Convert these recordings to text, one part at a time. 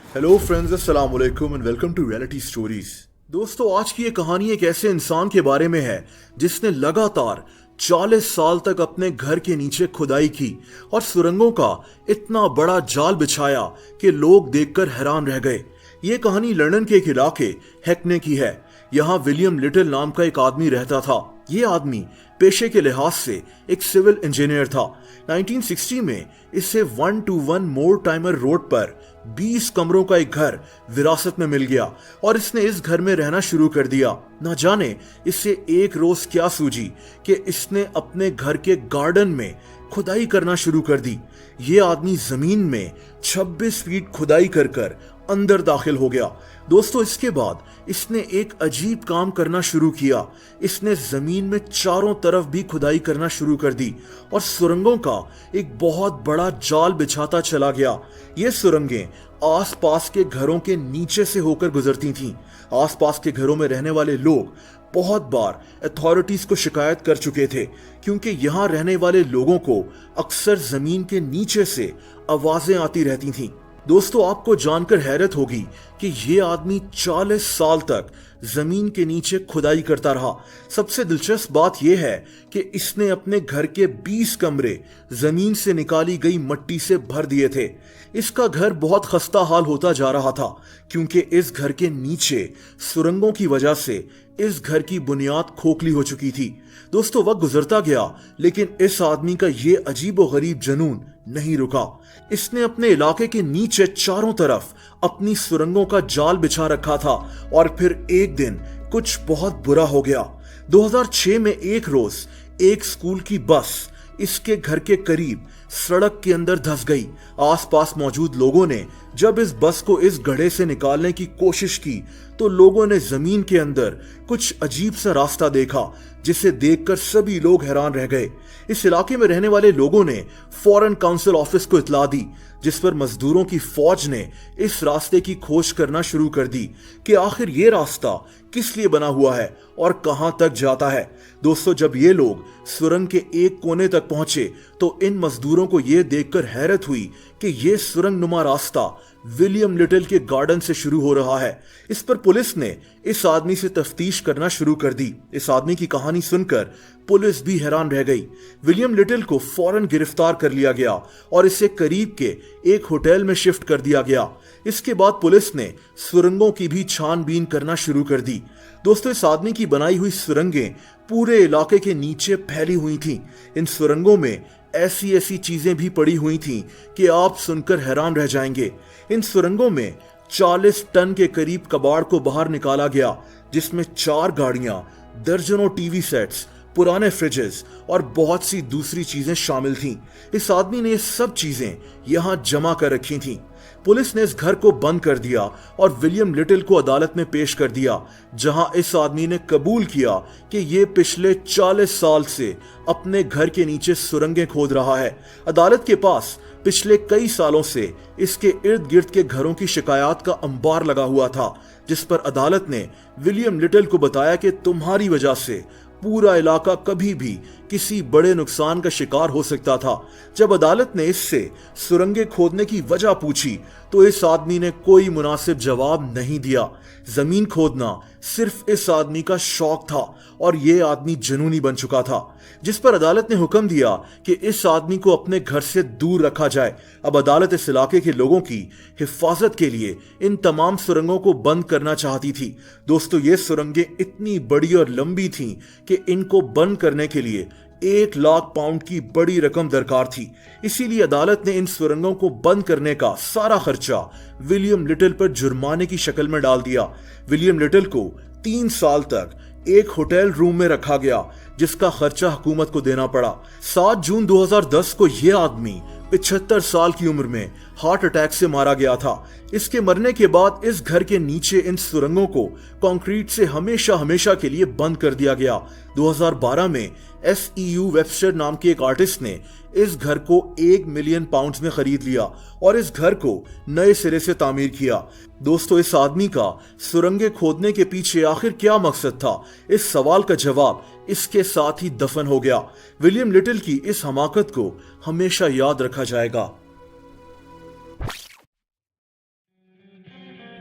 Hello friends, अस्सलाम वालेकुम and welcome to reality stories. दोस्तों, आज की ये कहानी एक ऐसे इंसान के बारे में है जिसने लगातार 40 साल तक अपने घर के नीचे खुदाई की और सुरंगों का इतना बड़ा जाल बिछाया कि लोग देखकर हैरान रह गए। ये कहानी लंदन के एक इलाके हैकने की है। यहाँ विलियम लिटिल नाम का एक आदमी रहता था। ये आदमी पेशे के लिहाज से एक सिविल इंजीनियर था। 1960 में इसे 121 मोर टाइमर रोड पर 20 कमरों का एक घर विरासत में मिल गया और इसने इस घर में रहना शुरू कर दिया। ना जाने इसे एक रोज क्या सूझी कि इसने अपने घर के गार्डन में खुदाई करना शुरू कर दी। ये आदमी जमीन में 26 फीट खुदाई कर अंदर दाखिल हो गया। दोस्तों, इसके बाद इसने एक अजीब काम करना शुरू किया। इसने जमीन में चारों तरफ भी खुदाई करना शुरू कर दी और सुरंगों का एक बहुत बड़ा जाल बिछाता चला गया। ये सुरंगें आसपास के घरों के नीचे से होकर गुजरती थीं। आसपास के घरों में रहने वाले लोग बहुत बार अथॉरिटीज को शिकायत कर चुके थे, क्योंकि यहाँ रहने वाले लोगों को अक्सर जमीन के नीचे से आवाजें आती रहती थीं। दोस्तों, आपको जानकर हैरत होगी कि ये आदमी 40 साल तक जमीन के नीचे खुदाई करता रहा। सबसे दिलचस्प बात यह है कि इसने अपने घर के 20 कमरे जमीन से निकाली गई मिट्टी से भर दिए थे। इसका घर बहुत खस्ता हाल होता जा रहा था, क्योंकि इस घर के नीचे सुरंगों की वजह से इस घर की बुनियाद खोखली हो चुकी थी। दोस्तों, वक्त गुजरता गया, लेकिन इस आदमी का ये अजीब और गरीब जुनून नहीं रुका। इसने अपने इलाके के नीचे चारों तरफ अपनी सुरंगों का जाल बिछा रखा था और फिर एक दिन कुछ बहुत बुरा हो गया। 2006 में एक रोज एक स्कूल की बस इसके घर के करीब सड़क के अंदर धंस गई। आसपास मौजूद लोगों ने जब इस बस को इस गड्ढे से निकालने की कोशिश की तो लोगों ने जमीन के अंदर कुछ अजीब सा रास्ता देखा, जिसे देखकर सभी लोग हैरान रह गए। इस इलाके में रहने वाले लोगों ने फॉरेन काउंसिल ऑफिस को इतला दी, जिस पर मजदूरों की फौज ने इस रास्ते की खोज करना शुरू कर दी कि आखिर ये रास्ता किस लिए बना हुआ है और कहां तक जाता है। दोस्तों, जब ये लोग सुरंग के एक कोने तक पहुंचे तो इन मजदूरों को यह देखकर हैरत हुई कि यह सुरंग नुमा रास्ता विलियम लिटिल के गार्डन से शुरू हो रहा है। इस पर पुलिस ने इस आदमी से तफ्तीश करना शुरू कर दी। इस आदमी की कहानी सुनकर पुलिस भी हैरान रह गई। विलियम लिटिल को फौरन गिरफ्तार कर लिया गया और इसे करीब के एक होटल में शिफ्ट कर दिया गया। इसके बाद पुलिस ने सुरंगों की भी छानबीन करना शुरू कर दी। दोस्तों, इस आदमी की बनाई हुई सुरंगें पूरे इलाके के नीचे फैली हुई थीं। इन सुरंगों में ऐसी ऐसी चीजें भी पड़ी हुई थीं कि आप सुनकर हैरान रह जाएंगे। इन सुरंगों में 40 टन के करीब कबाड़ को बाहर निकाला गया, जिसमें 4 गाड़ियां, दर्जनों टीवी सेट्स, पुराने फ्रिजेस और बहुत सी दूसरी चीजें शामिल थीं। इस आदमी ने ये सब चीजें यहां जमा कर रखी थीं। पुलिस ने इस घर को बंद कर दिया और विलियम लिटिल को अदालत में पेश कर दिया, जहां इस आदमी ने कबूल किया कि ये पिछले 40 साल से अपने घर के नीचे सुरंगें खोद रहा है। अदालत के पास पिछले कई सालों से इसके इर्द गिर्द के घरों की शिकायत का अंबार लगा हुआ था, जिस पर अदालत ने विलियम लिटिल को बताया कि तुम्हारी वजह से पूरा इलाका कभी भी किसी बड़े नुकसान का शिकार हो सकता था। जब अदालत ने इससे सुरंगें खोदने की वजह पूछी तो इस आदमी ने कोई मुनासिब जवाब नहीं दिया। जमीन खोदना सिर्फ इस आदमी का शौक था और यह आदमी जुनूनी बन चुका था, जिस पर अदालत ने हुक्म दिया कि इस आदमी को अपने घर से दूर रखा जाए। अब अदालत इस इलाके के लोगों की हिफाजत के लिए इन तमाम सुरंगों को बंद करना चाहती थी। दोस्तों, ये सुरंगें इतनी बड़ी और लंबी थीं कि इनको बंद करने के लिए 1 लाख पाउंड की बड़ी रकम दरकार थी। इसीलिए अदालत ने इन सुरंगों को बंद करने का सारा खर्चा विलियम लिटिल पर जुर्माने की शक्ल में डाल दिया। विलियम लिटिल को 3 साल तक एक होटल रूम में रखा गया, जिसका खर्चा हुकूमत को देना पड़ा। 7 जून 2010 को यह आदमी 75 साल की उम्र में हार्ट अटैक से मारा गया था। इसके मरने के बाद इस घर के नीचे इन सुरंगों को कंक्रीट से हमेशा हमेशा के लिए बंद कर दिया गया। 2012 में SEU वेबस्टर नाम के एक आर्टिस्ट ने इस घर को 1 मिलियन पाउंड्स में खरीद लिया और इस घर को नए सिरे से तामीर किया। दोस्तों, इस आदमी का सुरंगें खोदने के पीछे आखिर क्या मकसद था? इस सवाल का जवाब इसके साथ ही दफन हो गया। विलियम लिटिल की इस हमाकत को हमेशा याद रखा जाएगा।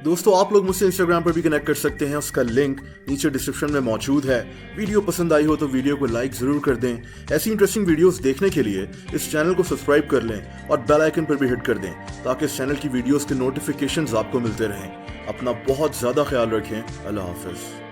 दोस्तों आप लोग मुझसे इंस्टाग्राम पर भी कनेक्ट कर सकते हैं, उसका लिंक नीचे डिस्क्रिप्शन में मौजूद है। वीडियो पसंद आई हो तो वीडियो को लाइक जरूर कर दें। ऐसी इंटरेस्टिंग वीडियोस देखने के लिए इस चैनल को सब्सक्राइब कर लें और बेल आइकन पर भी हिट कर दें ताकि इस चैनल की वीडियोस के नोटिफिकेशंस आपको मिलते रहें। अपना बहुत ज़्यादा ख्याल रखें। अल्लाह हाफिज़।